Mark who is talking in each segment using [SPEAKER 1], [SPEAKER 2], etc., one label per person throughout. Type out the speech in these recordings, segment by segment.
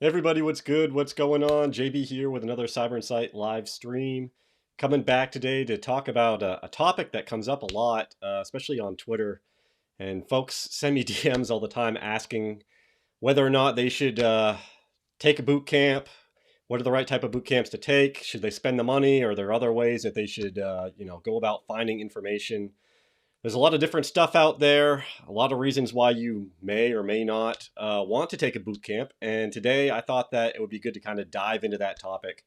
[SPEAKER 1] Hey everybody, what's good? What's going on? JB here with another CyberInsight live stream. Coming back today to talk about a topic that comes up a lot, especially on Twitter. And folks send me DMs all the time asking whether or not they should take a boot camp. What are the right type of boot camps to take? Should they spend the money? Or are there other ways that they should, go about finding information? There's a lot of different stuff out there, a lot of reasons why you may or may not want to take a boot camp. And today I thought that it would be good to kind of dive into that topic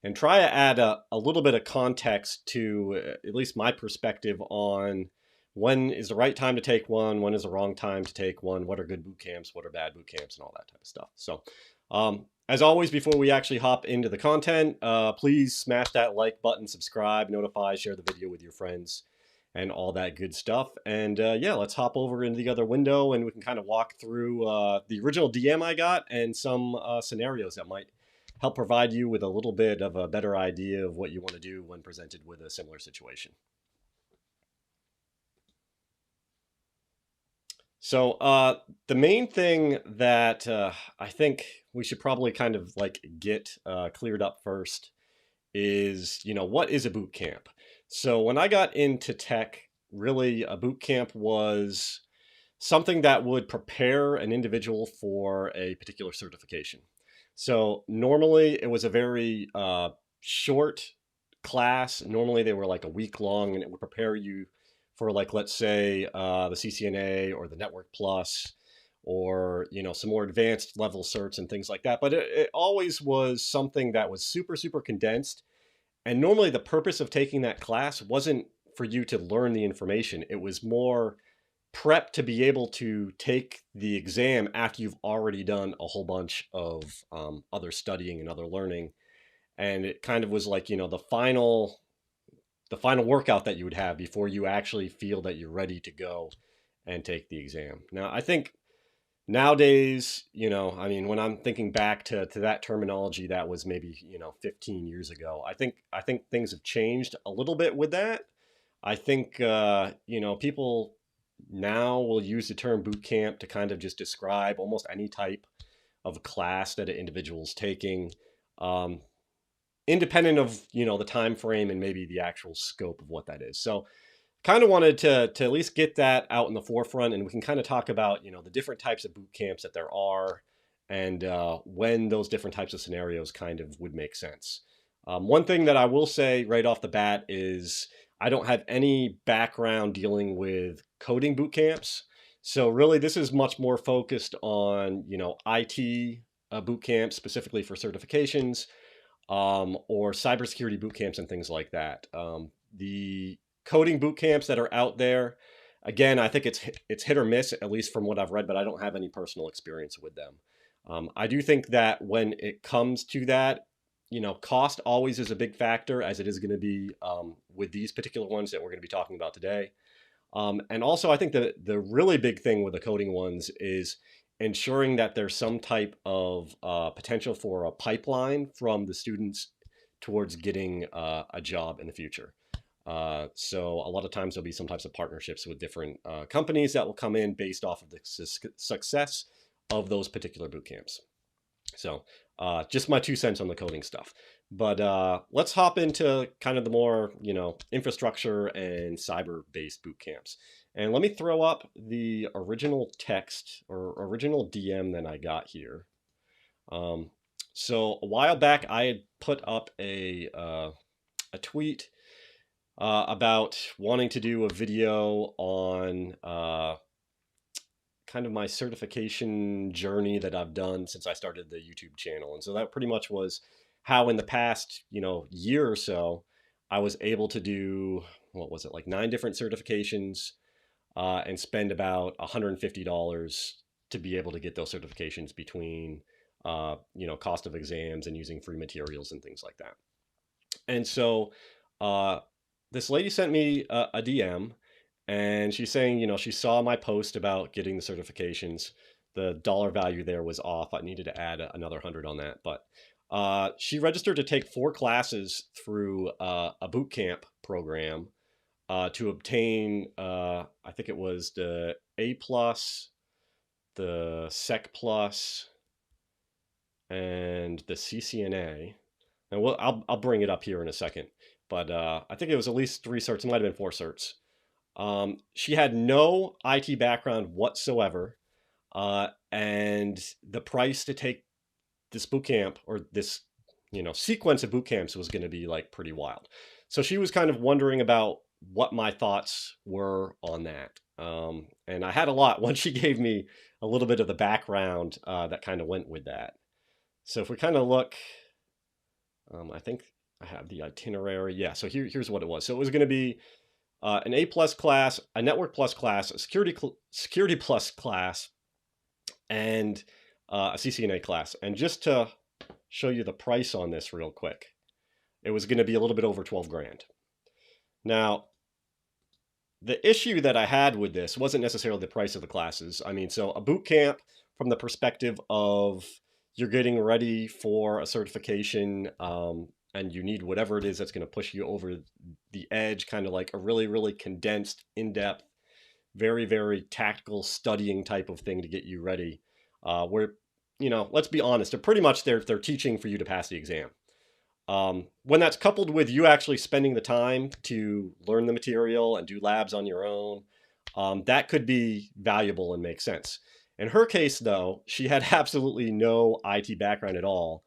[SPEAKER 1] and try to add a little bit of context to at least my perspective on when is the right time to take one, when is the wrong time to take one, what are good boot camps, what are bad boot camps, and all that type of stuff. So, as always, before we actually hop into the content, please smash that like button, subscribe, notify, share the video with your friends and all that good stuff. And yeah, let's hop over into the other window and we can kind of walk through the original DM I got and some scenarios that might help provide you with a little bit of a better idea of what you want to do when presented with a similar situation. So the main thing that I think we should probably kind of like get cleared up first is, what is a boot camp? So when I got into tech, really a boot camp was something that would prepare an individual for a particular certification. So normally it was a very short class. Normally they were like a week long and it would prepare you for, like, let's say the CCNA or the Network Plus or, some more advanced level certs and things like that. But it always was something that was super, super condensed. And normally the purpose of taking that class wasn't for you to learn the information. It was more prep to be able to take the exam after you've already done a whole bunch of other studying and other learning. And it kind of was like, the final workout that you would have before you actually feel that you're ready to go and take the exam. Now, I think nowadays, I mean, when I'm thinking back to that terminology that was maybe, 15 years ago, I think things have changed a little bit with that. I think people now will use the term boot camp to kind of just describe almost any type of class that an individual's taking, um, independent of the time frame and maybe the actual scope of what that is. So kind of wanted to at least get that out in the forefront, and we can kind of talk about the different types of boot camps that there are, and when those different types of scenarios kind of would make sense. One thing that I will say right off the bat is I don't have any background dealing with coding boot camps, so really this is much more focused on IT boot camps specifically for certifications, or cybersecurity boot camps and things like that. The coding boot camps that are out there, again, I think it's hit or miss, at least from what I've read, but I don't have any personal experience with them. I do think that when it comes to that, cost always is a big factor, as it is going to be with these particular ones that we're going to be talking about today. And also, I think the really big thing with the coding ones is ensuring that there's some type of potential for a pipeline from the students towards getting a job in the future. So a lot of times there'll be some types of partnerships with different companies that will come in based off of the success of those particular boot camps. So just my 2 cents on the coding stuff. But let's hop into kind of the more, infrastructure and cyber-based boot camps. And let me throw up the original text or original DM that I got here. So a while back, I had put up a tweet about wanting to do a video on kind of my certification journey that I've done since I started the YouTube channel. And so that pretty much was how in the past, year or so, I was able to do, what was it, like 9 different certifications, and spend about $150 to be able to get those certifications between, cost of exams and using free materials and things like that. And so uh, this lady sent me a DM, and she's saying, she saw my post about getting the certifications. The dollar value there was off. I needed to add another 100 on that. But she registered to take 4 classes through a boot camp program to obtain, I think it was the A plus, the Sec plus, and the CCNA. And I'll bring it up here in a second, but I think it was at least 3 certs. It might have been 4 certs. She had no IT background whatsoever, and the price to take this boot camp, or this sequence of boot camps, was going to be like pretty wild. So she was kind of wondering about what my thoughts were on that. And I had a lot once she gave me a little bit of the background that kind of went with that. So if we kind of look, I think I have the itinerary. Yeah, so here's what it was. So it was going to be an A+ class, a Network Plus class, a Security Plus class, and a CCNA class. And just to show you the price on this real quick, it was going to be a little bit over 12 grand. Now, the issue that I had with this wasn't necessarily the price of the classes. I mean, so a boot camp, from the perspective of you're getting ready for a certification, and you need whatever it is that's going to push you over the edge, kind of like a really, really condensed, in-depth, very, very tactical studying type of thing to get you ready. Where, let's be honest, they're teaching for you to pass the exam. When that's coupled with you actually spending the time to learn the material and do labs on your own, that could be valuable and make sense. In her case, though, she had absolutely no IT background at all.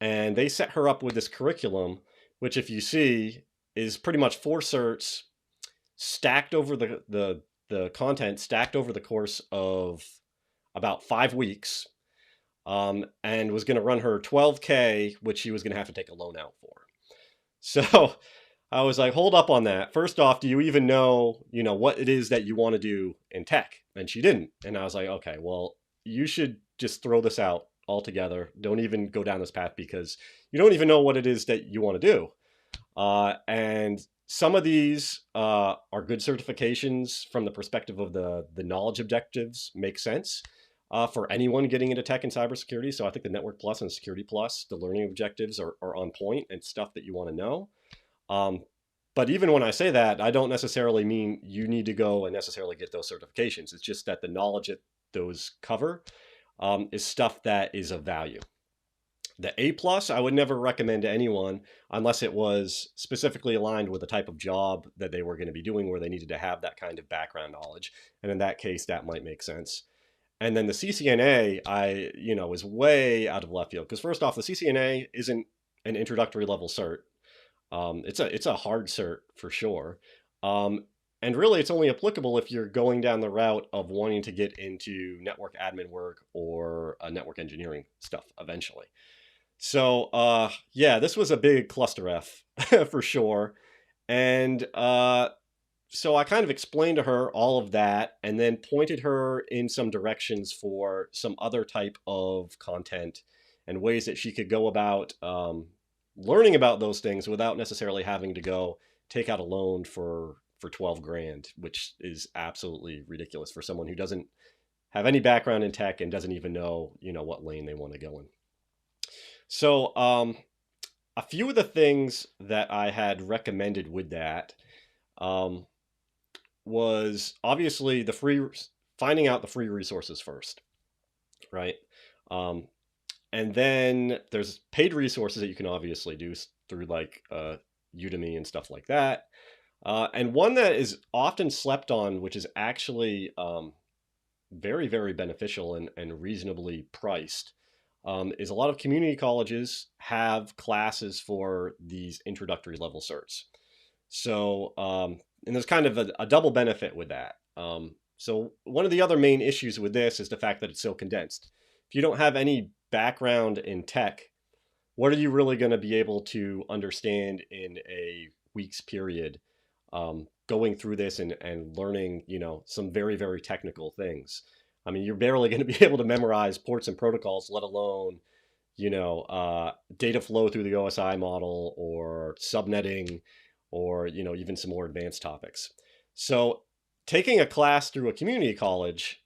[SPEAKER 1] And they set her up with this curriculum, which, if you see, is pretty much 4 certs stacked over the content, stacked over the course of about 5 weeks, and was going to run her $12K, which she was going to have to take a loan out for. So I was like, hold up on that. First off, do you even know, what it is that you want to do in tech? And she didn't. And I was like, okay, well, you should just throw this out altogether. Don't even go down this path, because you don't even know what it is that you want to do. And some of these are good certifications from the perspective of the knowledge objectives, make sense for anyone getting into tech and cybersecurity. So I think the Network Plus and Security Plus, the learning objectives are on point and stuff that you want to know. But even when I say that, I don't necessarily mean you need to go and necessarily get those certifications. It's just that the knowledge that those cover is stuff that is of value. The A+, I would never recommend to anyone unless it was specifically aligned with the type of job that they were going to be doing, where they needed to have that kind of background knowledge. And in that case, that might make sense. And then the CCNA, is way out of left field, because first off, the CCNA isn't an introductory level cert. It's a hard cert for sure. And really, it's only applicable if you're going down the route of wanting to get into network admin work or network engineering stuff eventually. So, this was a big cluster F for sure. And so I kind of explained to her all of that, and then pointed her in some directions for some other type of content and ways that she could go about learning about those things without necessarily having to go take out a loan for 12 grand, which is absolutely ridiculous for someone who doesn't have any background in tech and doesn't even know, what lane they want to go in. So a few of the things that I had recommended with that was obviously finding out the free resources first, right? And then there's paid resources that you can obviously do through like Udemy and stuff like that. And one that is often slept on, which is actually very, very beneficial and reasonably priced, is a lot of community colleges have classes for these introductory level certs. So, and there's kind of a double benefit with that. So one of the other main issues with this is the fact that it's so condensed. If you don't have any background in tech, what are you really going to be able to understand in a week's period, going through this and learning, some very, very technical things? I mean, you're barely going to be able to memorize ports and protocols, let alone, data flow through the OSI model, or subnetting, or, even some more advanced topics. So taking a class through a community college,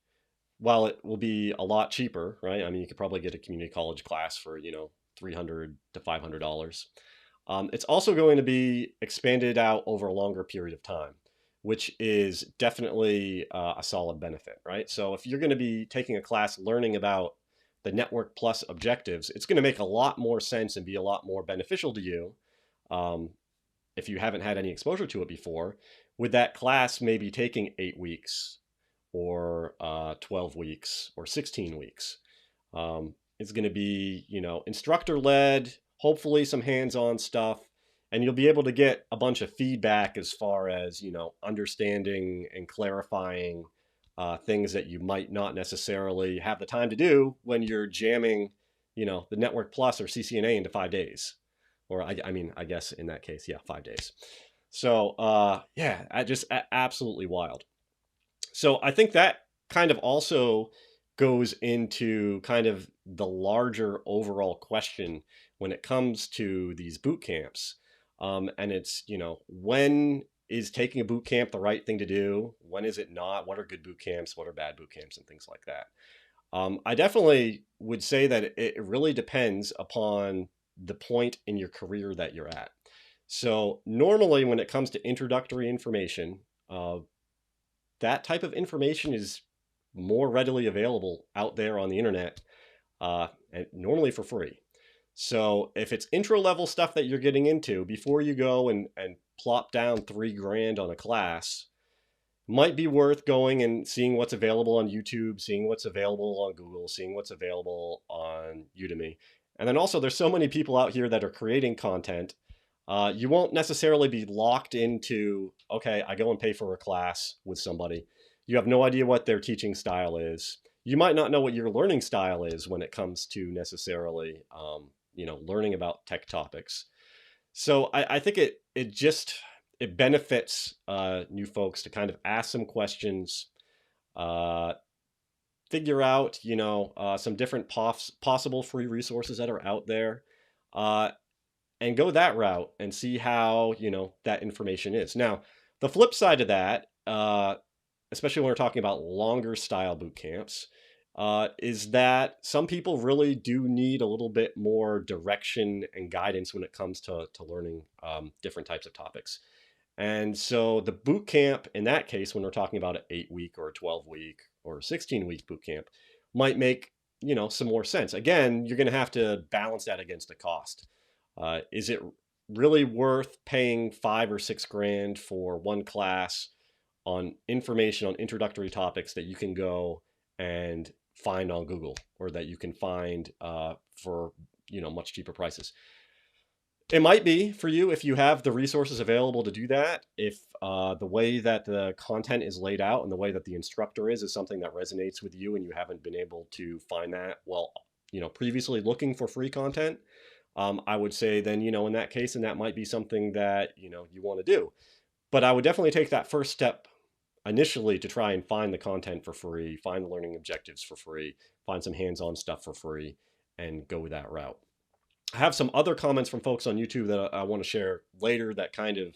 [SPEAKER 1] while it will be a lot cheaper, right? I mean, you could probably get a community college class for, $300 to $500. It's also going to be expanded out over a longer period of time, which is definitely a solid benefit, right? So if you're going to be taking a class learning about the Network Plus objectives, it's going to make a lot more sense and be a lot more beneficial to you, if you haven't had any exposure to it before, with that class maybe taking 8 weeks or 12 weeks or 16 weeks. It's going to be, instructor led, hopefully some hands-on stuff, and you'll be able to get a bunch of feedback as far as, understanding and clarifying things that you might not necessarily have the time to do when you're jamming, the Network Plus or CCNA into 5 days. Or I guess in that case, 5 days. So absolutely wild. So I think that kind of also goes into kind of the larger overall question when it comes to these boot camps. And it's, when is taking a boot camp the right thing to do? When is it not? What are good boot camps? What are bad boot camps and things like that? I definitely would say that it really depends upon the point in your career that you're at. So normally when it comes to introductory information, that type of information is more readily available out there on the internet, and normally for free. So if it's intro level stuff that you're getting into, before you go and plop down $3,000 on a class, might be worth going and seeing what's available on YouTube, seeing what's available on Google, seeing what's available on Udemy. And then also there's so many people out here that are creating content. You won't necessarily be locked into, okay, I go and pay for a class with somebody. You have no idea what their teaching style is. You might not know what your learning style is when it comes to necessarily, learning about tech topics. So I think it benefits new folks to kind of ask some questions, figure out, some different possible free resources that are out there, and go that route and see how, that information is. Now, the flip side of that, especially when we're talking about longer style boot camps, is that some people really do need a little bit more direction and guidance when it comes to learning different types of topics. And so the boot camp in that case, when we're talking about an 8-week or a 12-week or a 16-week boot camp, might make, some more sense. Again, you're going to have to balance that against the cost. Is it really worth paying $5 or $6,000 for one class on information on introductory topics that you can go and find on Google, or that you can find for much cheaper prices? It might be for you if you have the resources available to do that. If the way that the content is laid out and the way that the instructor is something that resonates with you, and you haven't been able to find that previously looking for free content, I would say then, in that case, and that might be something that, you want to do. But I would definitely take that first step initially to try and find the content for free, find the learning objectives for free, find some hands-on stuff for free, and go that route. I have some other comments from folks on YouTube that I want to share later that kind of,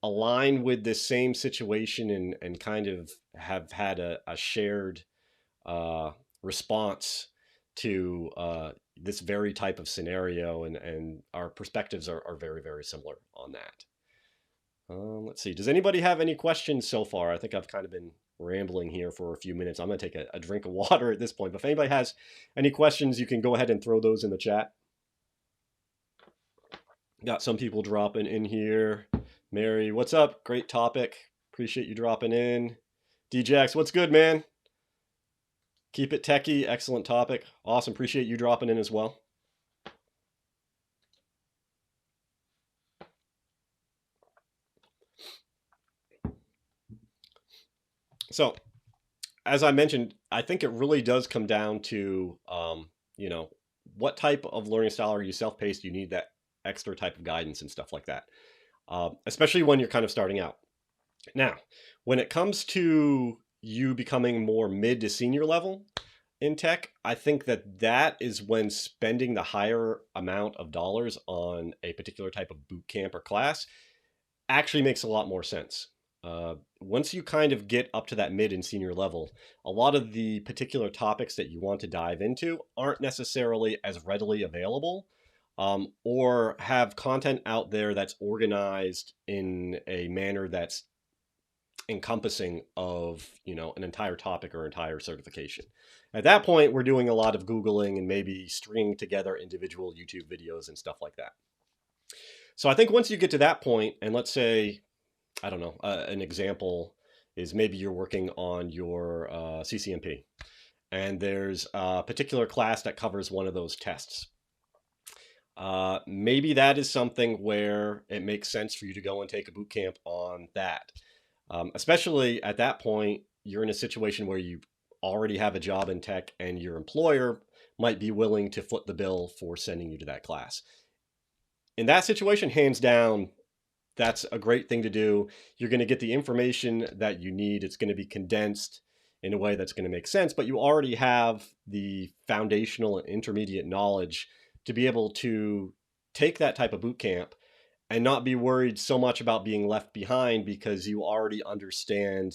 [SPEAKER 1] align with this same situation and kind of have had a shared response to this very type of scenario, and our perspectives are very, very similar on that. Let's see. Does anybody have any questions so far? I think I've kind of been rambling here for a few minutes. I'm going to take a drink of water at this point. But if anybody has any questions, you can go ahead and throw those in the chat. Got some people dropping in here. Mary, what's up? Great topic. Appreciate you dropping in. DJax, what's good, man? Keep it techie. Excellent topic. Awesome. Appreciate you dropping in as well. So, as I mentioned, I think it really does come down to, what type of learning style are you self-paced? You need that extra type of guidance and stuff like that, especially when you're kind of starting out. Now, when it comes to you becoming more mid to senior level in tech, I think that is when spending the higher amount of dollars on a particular type of boot camp or class actually makes a lot more sense. Once you kind of get up to that mid and senior level, a lot of the particular topics that you want to dive into aren't necessarily as readily available, or have content out there that's organized in a manner that's encompassing of, an entire topic or entire certification. At that point, we're doing a lot of Googling and maybe stringing together individual YouTube videos and stuff like that. So I think once you get to that point, and let's say, I don't know, an example is maybe you're working on your CCNP, and there's a particular class that covers one of those tests. Maybe that is something where it makes sense for you to go and take a boot camp on that. Especially at that point, you're in a situation where you already have a job in tech and your employer might be willing to foot the bill for sending you to that class. In that situation, hands down, that's a great thing to do. You're going to get the information that you need. It's going to be condensed in a way that's going to make sense, but you already have the foundational and intermediate knowledge to be able to take that type of boot camp and not be worried so much about being left behind, because you already understand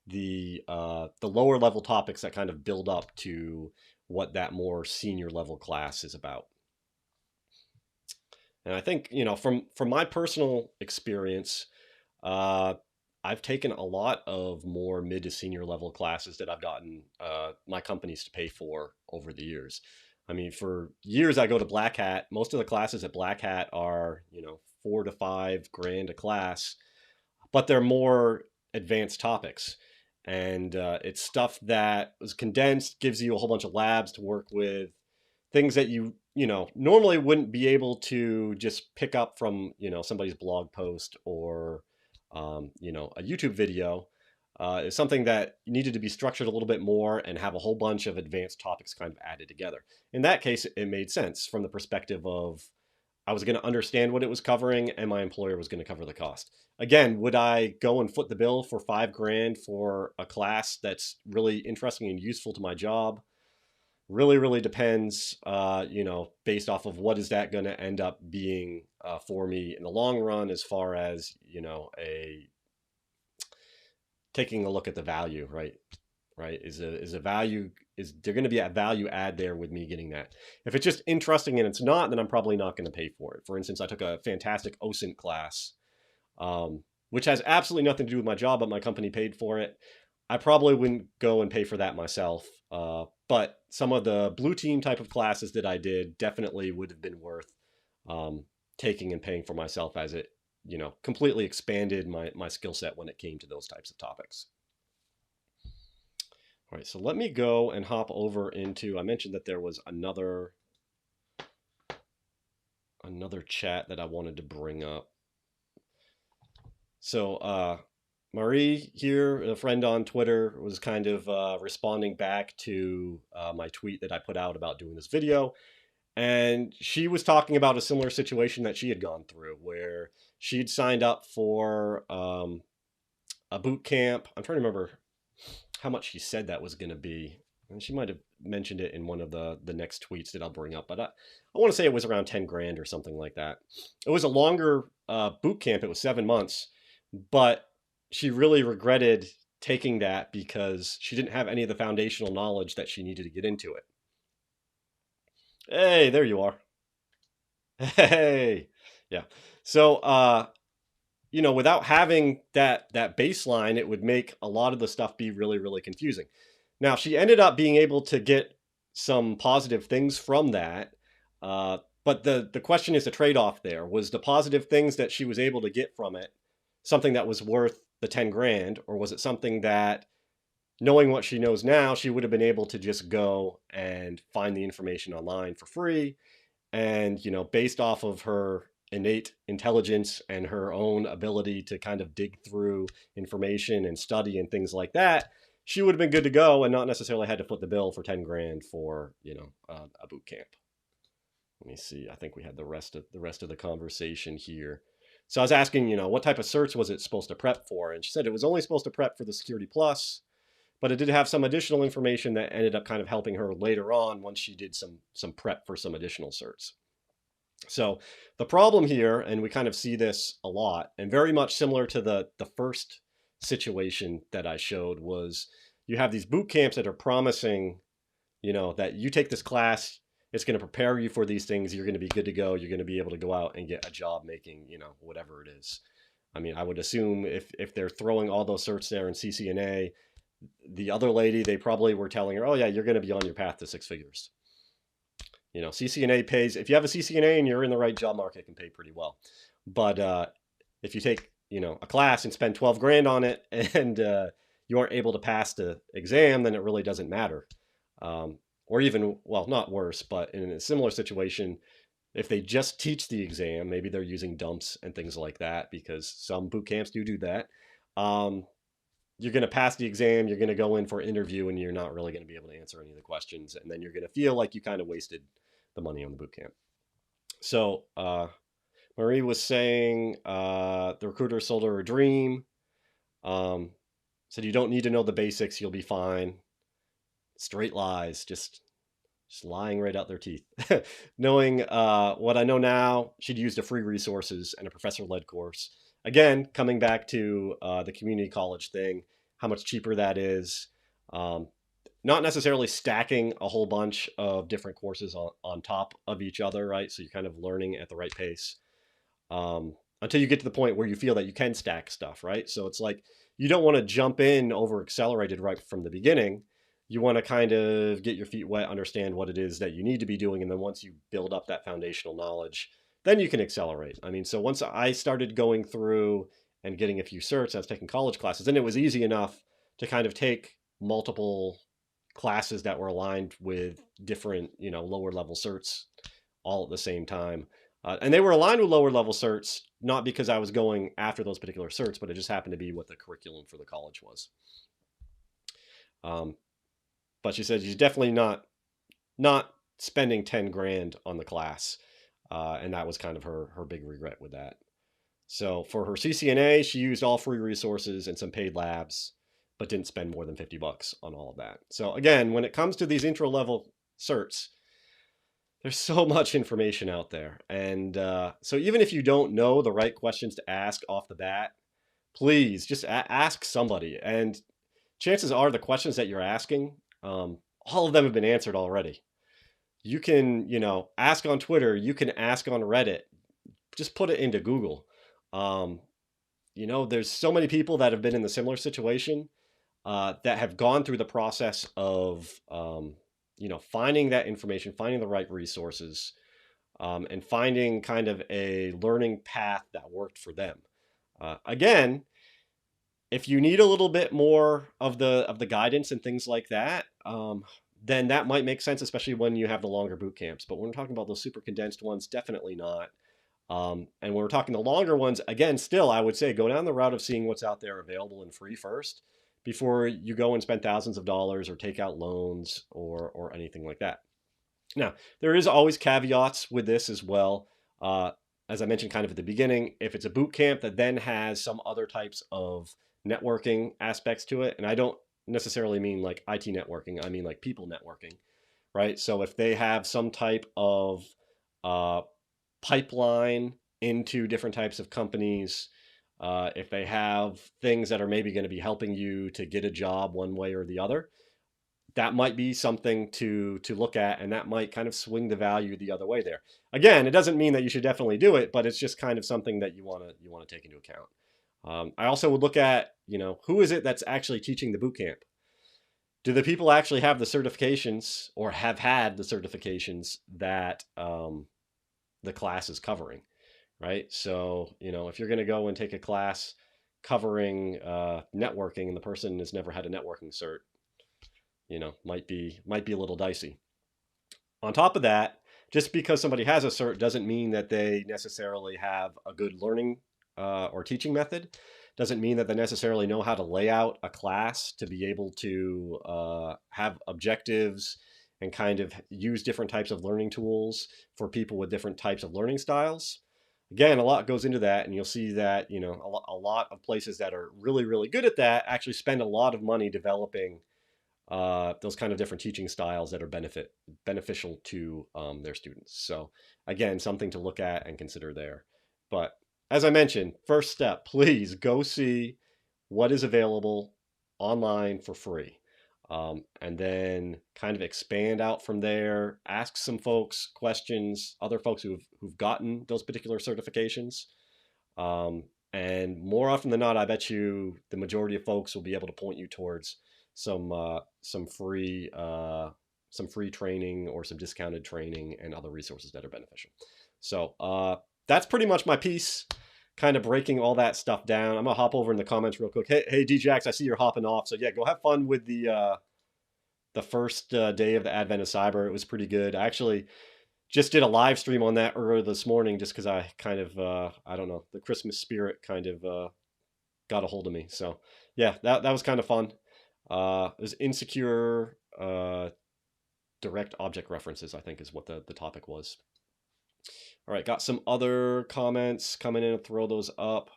[SPEAKER 1] the lower level topics that kind of build up to what that more senior level class is about. And I think, from my personal experience, I've taken a lot of more mid to senior level classes that I've gotten my companies to pay for over the years. I mean, for years I go to Black Hat. Most of the classes at Black Hat are, $4,000 to $5,000 a class, but they're more advanced topics. And it's stuff that was condensed, gives you a whole bunch of labs to work with, things that you normally wouldn't be able to just pick up from, somebody's blog post or, a YouTube video. Is something that needed to be structured a little bit more and have a whole bunch of advanced topics kind of added together. In that case, it made sense from the perspective of I was going to understand what it was covering and my employer was going to cover the cost. Again, would I go and foot the bill for $5,000 for a class that's really interesting and useful to my job? Really, really depends, based off of what is that going to end up being for me in the long run, as far as, taking a look at the value, right? Is there going to be a value add there with me getting that? If it's just interesting and it's not, then I'm probably not going to pay for it. For instance, I took a fantastic OSINT class, which has absolutely nothing to do with my job, but my company paid for it. I probably wouldn't go and pay for that myself. But some of the blue team type of classes that I did definitely would have been worth taking and paying for myself, as it, completely expanded my skill set when it came to those types of topics. All right, so let me go and hop over into, I mentioned that there was another chat that I wanted to bring up. So Marie here, a friend on Twitter, was kind of responding back to my tweet that I put out about doing this video. And she was talking about a similar situation that she had gone through, where she'd signed up for a boot camp. I'm trying to remember how much she said that was going to be. And she might have mentioned it in one of the next tweets that I'll bring up. But I want to say it was around $10,000 or something like that. It was a longer boot camp. It was 7 months. But she really regretted taking that because she didn't have any of the foundational knowledge that she needed to get into it. Hey, there you are. Hey, yeah. So, without having that baseline, it would make a lot of the stuff be really, really confusing. Now, she ended up being able to get some positive things from that. But the question is the trade-off there. Was the positive things that she was able to get from it something that was worth the $10,000, or was it something that, knowing what she knows now, she would have been able to just go and find the information online for free? And, based off of her innate intelligence and her own ability to kind of dig through information and study and things like that, she would have been good to go and not necessarily had to foot the bill for $10,000 for, a boot camp. Let me see. I think we had the rest of the conversation here. So I was asking, what type of certs was it supposed to prep for? And she said it was only supposed to prep for the Security Plus, but it did have some additional information that ended up kind of helping her later on once she did some prep for some additional certs. So the problem here, and we kind of see this a lot, and very much similar to the first situation that I showed, was you have these boot camps that are promising, that you take this class, it's going to prepare you for these things, you're going to be good to go, you're going to be able to go out and get a job making, whatever it is. I mean, I would assume if they're throwing all those certs there in CCNA, the other lady, they probably were telling her, oh yeah, you're going to be on your path to six figures. You know, CCNA pays, if you have a CCNA and you're in the right job market, it can pay pretty well. But if you take, you know, a class and spend 12 grand on it and you aren't able to pass the exam, then it really doesn't matter. Or even, well, not worse, but in a similar situation, if they just teach the exam, maybe they're using dumps and things like that, because some boot camps do that. You're going to pass the exam, you're going to go in for an interview, and you're not really going to be able to answer any of the questions. And then you're going to feel like you kind of wasted the money on the boot camp. So Marie was saying the recruiter sold her a dream. Said you don't need to know the basics, you'll be fine. Straight lies, just lying right out their teeth. Knowing what I know now, she'd used a free resources and a professor-led course. Again, coming back to the community college thing, how much cheaper that is. Not necessarily stacking a whole bunch of different courses on top of each other, right? So you're kind of learning at the right pace until you get to the point where you feel that you can stack stuff, right? So it's like you don't want to jump in over accelerated right from the beginning. You want to kind of get your feet wet, understand what it is that you need to be doing. And then once you build up that foundational knowledge, then you can accelerate. I mean, so once I started going through and getting a few certs, I was taking college classes, and it was easy enough to kind of take multiple classes that were aligned with different, you know, lower level certs all at the same time. And they were aligned with lower level certs, not because I was going after those particular certs, but it just happened to be what the curriculum for the college was. But she said she's definitely not spending 10 grand on the class. And that was kind of her big regret with that. So for her CCNA, she used all free resources and some paid labs, but didn't spend more than $50 on all of that. So again, when it comes to these intro level certs, there's so much information out there. And so even if you don't know the right questions to ask off the bat, please just ask somebody. And chances are the questions that you're asking, all of them have been answered already. You can, you know, ask on Twitter, you can ask on Reddit, just put it into Google. You know, there's so many people that have been in the similar situation that have gone through the process of, you know, finding that information, finding the right resources, and finding kind of a learning path that worked for them. Again, if you need a little bit more of the guidance and things like that, then that might make sense, especially when you have the longer boot camps. But when we're talking about those super condensed ones, definitely not. And when we're talking the longer ones, again, still, I would say go down the route of seeing what's out there available and free first before you go and spend thousands of dollars or take out loans or anything like that. Now, there is always caveats with this as well. As I mentioned kind of at the beginning, if it's a boot camp that then has some other types of networking aspects to it, and I don't necessarily mean like IT networking, I mean like people networking, right? So if they have some type of pipeline into different types of companies, if they have things that are maybe going to be helping you to get a job one way or the other, that might be something to look at, and that might kind of swing the value the other way there. Again, it doesn't mean that you should definitely do it, but it's just kind of something that you want to take into account. I also would look at, you know, who is it that's actually teaching the boot camp? Do the people actually have the certifications or have had the certifications that the class is covering, right? So, you know, if you're going to go and take a class covering networking and the person has never had a networking cert, you know, might be a little dicey. On top of that, just because somebody has a cert doesn't mean that they necessarily have a good learning or teaching method. Doesn't mean that they necessarily know how to lay out a class to be able to have objectives and kind of use different types of learning tools for people with different types of learning styles. Again, a lot goes into that, and you'll see that, you know, a lot of places that are really, really good at that actually spend a lot of money developing those kind of different teaching styles that are beneficial to their students. So again, something to look at and consider there. But as I mentioned, first step, please go see what is available online for free. And then kind of expand out from there, ask some folks questions, other folks who've gotten those particular certifications. And more often than not, I bet you the majority of folks will be able to point you towards some free training or some discounted training and other resources that are beneficial. So that's pretty much my piece, kind of breaking all that stuff down. I'm gonna hop over in the comments real quick. Hey DJax, I see you're hopping off. So yeah, go have fun with the first day of the Advent of Cyber. It was pretty good. I actually just did a live stream on that earlier this morning just because I kind of, I don't know, the Christmas spirit kind of got a hold of me. So yeah, that was kind of fun. It was insecure direct object references, I think is what the topic was. All right, got some other comments coming in and throw those up.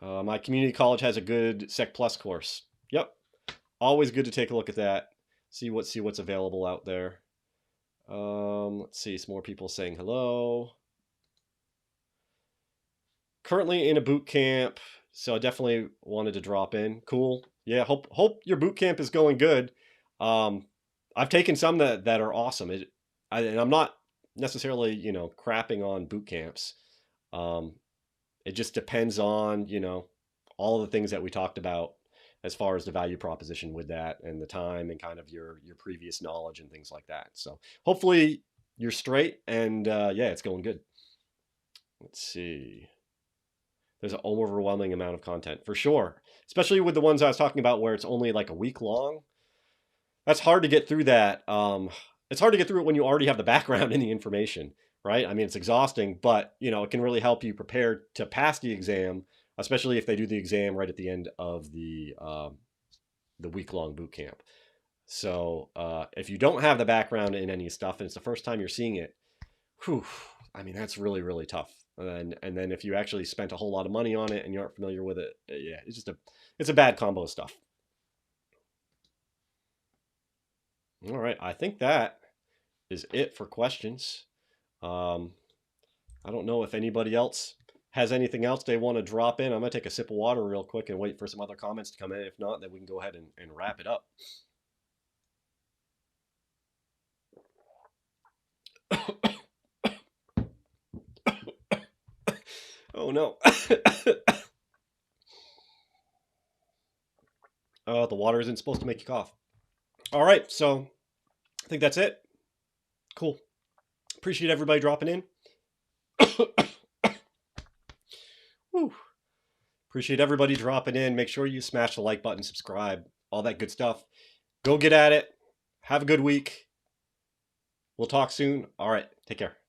[SPEAKER 1] My community college has a good Sec Plus course. Yep, always good to take a look at that. See what's available out there. Let's see, some more people saying hello. Currently in a boot camp, so I definitely wanted to drop in. Cool. Yeah, hope your boot camp is going good. I've taken some that are awesome. And I'm not necessarily, crapping on boot camps. It just depends on, all of the things that we talked about as far as the value proposition with that and the time and kind of your previous knowledge and things like that. So hopefully you're straight and yeah, it's going good. Let's see. There's an overwhelming amount of content for sure, especially with the ones I was talking about where it's only like a week long. That's hard to get through that. It's hard to get through it when you already have the background and the information, right? I mean, it's exhausting, but it can really help you prepare to pass the exam, especially if they do the exam right at the end of the week-long boot camp. So if you don't have the background in any stuff and it's the first time you're seeing it, whew, I mean, that's really, really tough. And then if you actually spent a whole lot of money on it and you aren't familiar with it, yeah, it's a bad combo of stuff. All right, I think that is it for questions. I don't know if anybody else has anything else they want to drop in. I'm going to take a sip of water real quick and wait for some other comments to come in. If not, then we can go ahead and wrap it up. Oh, no. Oh, the water isn't supposed to make you cough. All right, so I think that's it. Cool. Appreciate everybody dropping in. Whew. Appreciate everybody dropping in. Make sure you smash the like button, subscribe, all that good stuff. Go get at it. Have a good week. We'll talk soon. All right. Take care.